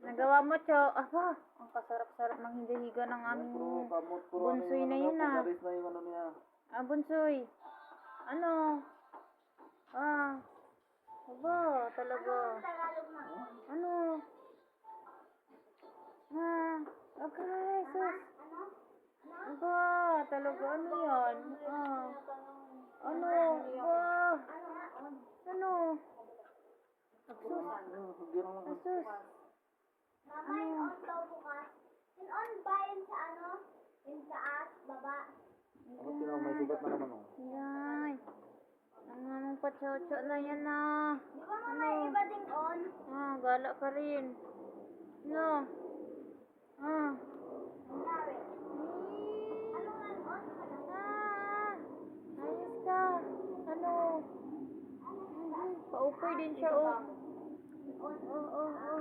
Nagawa mo, Cho. Aba, ang kasarap-sarap ng higa-higa ng aming bunsoy na yun, ah. Pularis na yung ano niya. Ah, bunsoy. Ano? Ah. Aba, talaga. Ano? Ah. Okay, sus. Aba, talaga. Ano yan? Ah. Ano? Aba. Ano? Sus. Sus. Mama, yung on daw bukas. Yung on ba yun sa ano? Yung taas, baba. Ano tinawag, may sugat na naman oh. Yan. Ang among pachocho na yan na. Di ba mama, yung iba ding on? Ah, gala ka rin. No. Ah. Sorry. Ano nga on? Ah. Ayos ka. Ano? Paupoy din siya, oh. Oh, oh, oh.